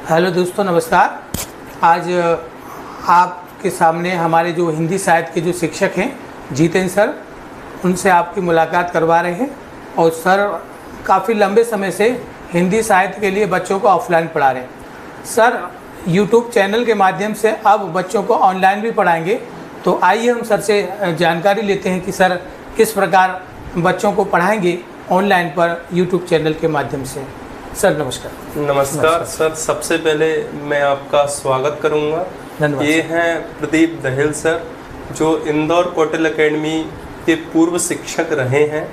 Hello दोस्तों, नमस्कार। आज आपके सामने हमारे जो हिंदी साहित्य के जो शिक्षक हैं जितेंद्र सर, उनसे आपकी मुलाकात करवा रहे हैं। और सर काफ़ी लंबे समय से हिंदी साहित्य के लिए बच्चों को ऑफलाइन पढ़ा रहे हैं। सर यूट्यूब चैनल के माध्यम से अब बच्चों को ऑनलाइन भी पढ़ाएंगे, तो आइए हम सर से जानकारी लेते हैं कि सर किस प्रकार बच्चों को पढ़ाएंगे ऑनलाइन पर यूट्यूब चैनल के माध्यम से। सर नमस्कार। नमस्कार सर, सबसे पहले मैं आपका स्वागत करूंगा। धन्यवाद। ये हैं प्रदीप दहिल सर, जो इंदौर कौटिल्य एकेडमी के पूर्व शिक्षक रहे हैं।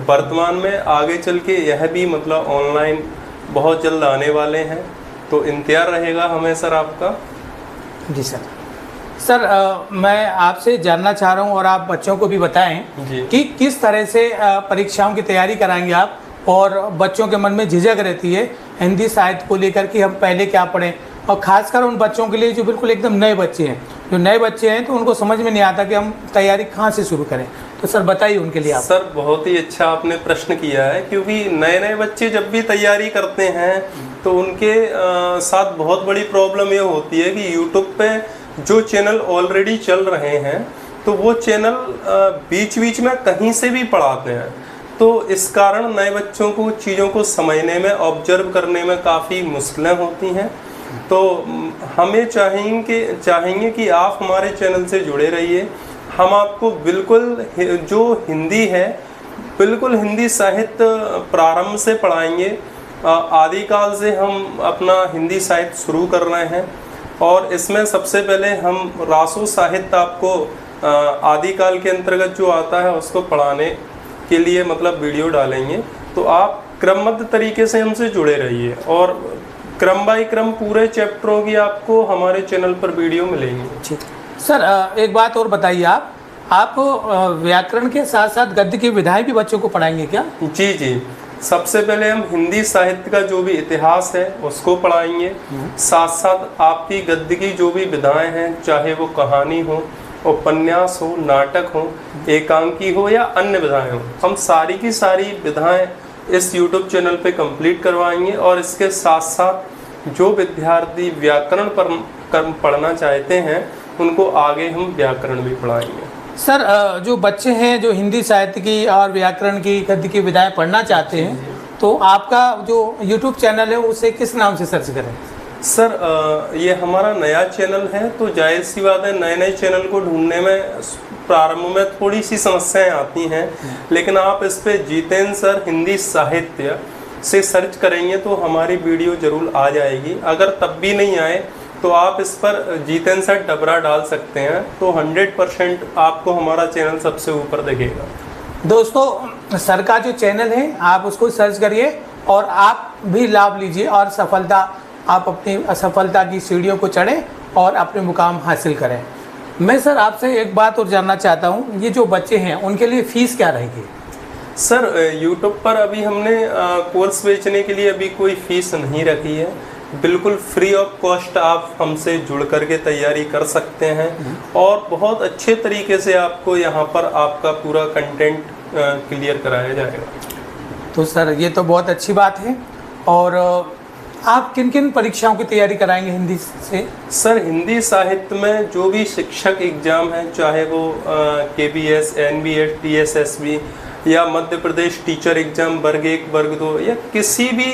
वर्तमान में आगे चल के यह भी मतलब ऑनलाइन बहुत जल्द आने वाले हैं, तो इंतजार रहेगा हमें सर आपका। जी सर। सर मैं आपसे जानना चाह रहा हूँ और आप बच्चों को भी बताएं कि किस तरह से परीक्षाओं की तैयारी कराएंगे आप, और बच्चों के मन में झिझक रहती है हिंदी साहित्य को लेकर कि हम पहले क्या पढ़ें, और ख़ासकर उन बच्चों के लिए जो बिल्कुल एकदम नए बच्चे हैं। जो नए बच्चे हैं तो उनको समझ में नहीं आता कि हम तैयारी कहाँ से शुरू करें, तो सर बताइए उनके लिए आप। सर बहुत ही अच्छा आपने प्रश्न किया है, क्योंकि नए नए बच्चे जब भी तैयारी करते हैं तो उनके साथ बहुत बड़ी प्रॉब्लम ये होती है कि यूट्यूब पे जो चैनल ऑलरेडी चल रहे हैं तो वो चैनल बीच बीच में कहीं से भी पढ़ाते हैं, तो इस कारण नए बच्चों को चीज़ों को समझने में, ऑब्जर्व करने में काफ़ी मुश्किलें होती हैं। तो हमें चाहेंगे कि आप हमारे चैनल से जुड़े रहिए। हम आपको बिल्कुल जो हिंदी है, बिल्कुल हिंदी साहित्य प्रारंभ से पढ़ाएंगे। आदिकाल से हम अपना हिंदी साहित्य शुरू कर रहे हैं, और इसमें सबसे पहले हम रासो साहित्य आपको आदिकाल के अंतर्गत जो आता है उसको पढ़ाने के लिए मतलब वीडियो डालेंगे। तो आप क्रमबद्ध तरीके से हमसे जुड़े रहिए, और क्रम बाय क्रम पूरे चैप्टरों की आपको हमारे चैनल पर वीडियो मिलेंगी। ठीक सर, एक बात और बताइए, आप व्याकरण के साथ साथ गद्य की विधाएं भी बच्चों को पढ़ाएंगे क्या? जी जी, सबसे पहले हम हिंदी साहित्य का जो भी इतिहास है उसको पढ़ाएंगे, साथ साथ आपकी गद्य की जो भी विधाएं हैं, चाहे वो कहानी हो, उपन्यास हो, नाटक हो, एकांकी हो या अन्य विधाएं हो, हम सारी की सारी विधाएं इस YouTube चैनल पे कंप्लीट करवाएंगे। और इसके साथ साथ जो विद्यार्थी व्याकरण पर पढ़ना चाहते हैं उनको आगे हम व्याकरण भी पढ़ाएंगे। सर जो बच्चे हैं जो हिंदी साहित्य की और व्याकरण की, गद्य की विधाएं पढ़ना चाहते हैं, तो आपका जो YouTube चैनल है उसे किस नाम से सर्च करें? सर ये हमारा नया चैनल है, तो जाहिर सी बात है नए नए चैनल को ढूंढने में प्रारंभ में थोड़ी सी समस्याएं आती हैं, लेकिन आप इस पे जितेंद्र सर हिंदी साहित्य से सर्च करेंगे तो हमारी वीडियो जरूर आ जाएगी। अगर तब भी नहीं आए तो आप इस पर जितेंद्र सर डबरा डाल सकते हैं, तो 100% आपको हमारा चैनल सबसे ऊपर दिखेगा। दोस्तों सर का जो चैनल है आप उसको सर्च करिए और आप भी लाभ लीजिए, और आप अपनी असफलता की सीढ़ियों को चढ़ें और अपने मुकाम हासिल करें। मैं सर आपसे एक बात और जानना चाहता हूँ, ये जो बच्चे हैं उनके लिए फ़ीस क्या रहेगी? सर यूट्यूब पर अभी हमने कोर्स बेचने के लिए अभी कोई फ़ीस नहीं रखी है, बिल्कुल फ्री ऑफ कॉस्ट आप हमसे जुड़ करके तैयारी कर सकते हैं, और बहुत अच्छे तरीके से आपको यहाँ पर आपका पूरा कंटेंट क्लियर कराया जाएगा। तो सर ये तो बहुत अच्छी बात है। और आप किन किन परीक्षाओं की तैयारी कराएंगे हिंदी से? सर हिंदी साहित्य में जो भी शिक्षक एग्जाम है, चाहे वो KBS, NBS, TSSB या मध्य प्रदेश टीचर एग्जाम वर्ग 1, वर्ग 2 या किसी भी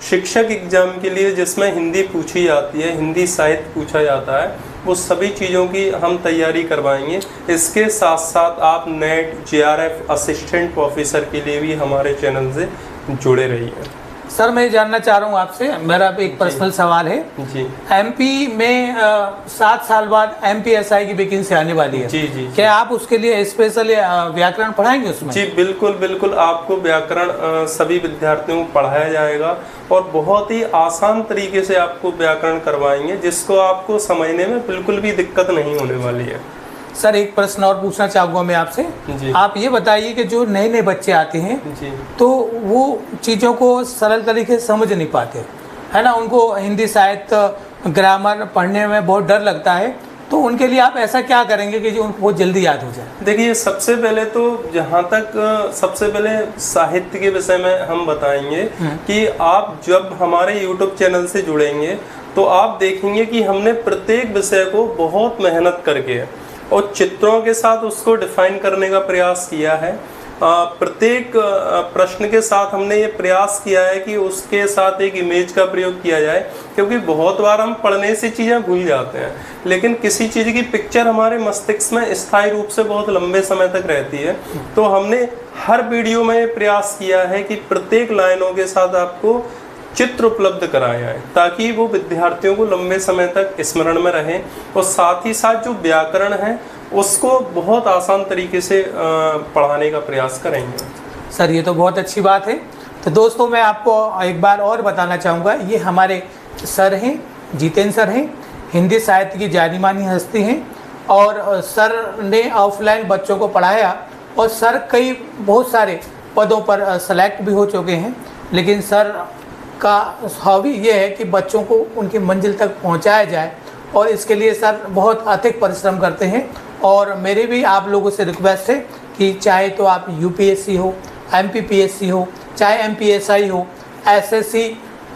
शिक्षक एग्जाम के लिए जिसमें हिंदी पूछी जाती है, हिंदी साहित्य पूछा जाता है, वो सभी चीज़ों की हम तैयारी करवाएंगे। इसके साथ साथ आप नेट, JRF असिस्टेंट प्रोफेसर के लिए भी हमारे चैनल से जुड़े रहिए। सर मैं जानना चाह रहा हूँ आपसे, मेरा एक पर्सनल सवाल है जी। MP में 7 साल बाद MPSI की वैकेंसी आने वाली है। जी। क्या आप उसके लिए स्पेशल व्याकरण पढ़ाएंगे उसमें? जी बिल्कुल, आपको व्याकरण सभी विद्यार्थियों को पढ़ाया जाएगा, और बहुत ही आसान तरीके से आपको व्याकरण करवाएंगे, जिसको आपको समझने में बिल्कुल भी दिक्कत नहीं होने वाली है। सर एक प्रश्न और पूछना चाहूँगा मैं आपसे। आप ये बताइए कि जो नए नए बच्चे आते हैं तो वो चीज़ों को सरल तरीके से समझ नहीं पाते, है ना, उनको हिंदी साहित्य ग्रामर पढ़ने में बहुत डर लगता है, तो उनके लिए आप ऐसा क्या करेंगे कि जो उनको बहुत जल्दी याद हो जाए? देखिए, सबसे पहले तो जहाँ तक सबसे पहले साहित्य के विषय में हम बताएंगे कि आप जब हमारे YouTube चैनल से जुड़ेंगे तो आप देखेंगे कि हमने प्रत्येक विषय को बहुत मेहनत करके और चित्रों के साथ उसको डिफाइन करने का प्रयास किया है। प्रत्येक प्रश्न के साथ हमने ये प्रयास किया है कि उसके साथ एक इमेज का प्रयोग किया जाए, क्योंकि बहुत बार हम पढ़ने से चीज़ें भूल जाते हैं, लेकिन किसी चीज़ की पिक्चर हमारे मस्तिष्क में स्थायी रूप से बहुत लंबे समय तक रहती है। तो हमने हर वीडियो में ये प्रयास किया है कि प्रत्येक लाइनों के साथ आपको चित्र उपलब्ध कराया जाए, ताकि वो विद्यार्थियों को लंबे समय तक स्मरण में रहे, और साथ ही साथ जो व्याकरण है उसको बहुत आसान तरीके से पढ़ाने का प्रयास करेंगे। सर, ये तो बहुत अच्छी बात है। तो दोस्तों, मैं आपको एक बार और बताना चाहूँगा, ये हमारे सर हैं, जितेंद्र सर हैं, हिंदी साहित्य की जानी मानी हस्ती हैं, और सर ने ऑफलाइन बच्चों को पढ़ाया, और सर कई बहुत सारे पदों पर सेलेक्ट भी हो चुके हैं। लेकिन सर का हॉबी ये है कि बच्चों को उनकी मंजिल तक पहुंचाया जाए, और इसके लिए सर बहुत अधिक परिश्रम करते हैं। और मेरी भी आप लोगों से रिक्वेस्ट है कि चाहे तो आप UPSC हो, MPPSC हो, चाहे MPSI हो, SSC,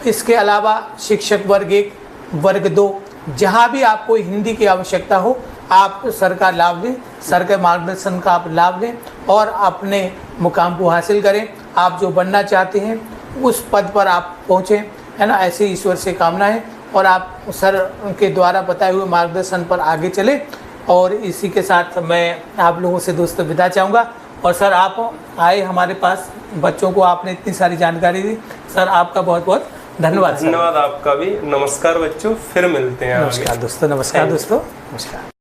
इसके अलावा शिक्षक वर्ग 1, वर्ग 2, जहाँ भी आपको हिंदी की आवश्यकता हो, आप सर का लाभ लें, सर के मार्गदर्शन का आप लाभ लें और अपने मुकाम को हासिल करें। आप जो बनना चाहते हैं उस पद पर आप पहुँचें, है ना। ऐसी ईश्वर से कामना है, और आप सर के द्वारा बताए हुए मार्गदर्शन पर आगे चले। और इसी के साथ मैं आप लोगों से दोस्तों विदा चाहूँगा। और सर, आप आए हमारे पास, बच्चों को आपने इतनी सारी जानकारी दी, सर आपका बहुत बहुत धन्यवाद। धन्यवाद आपका भी। नमस्कार बच्चों, फिर मिलते हैं। नमस्कार दोस्तों, नमस्कार दोस्तों, नमस्कार।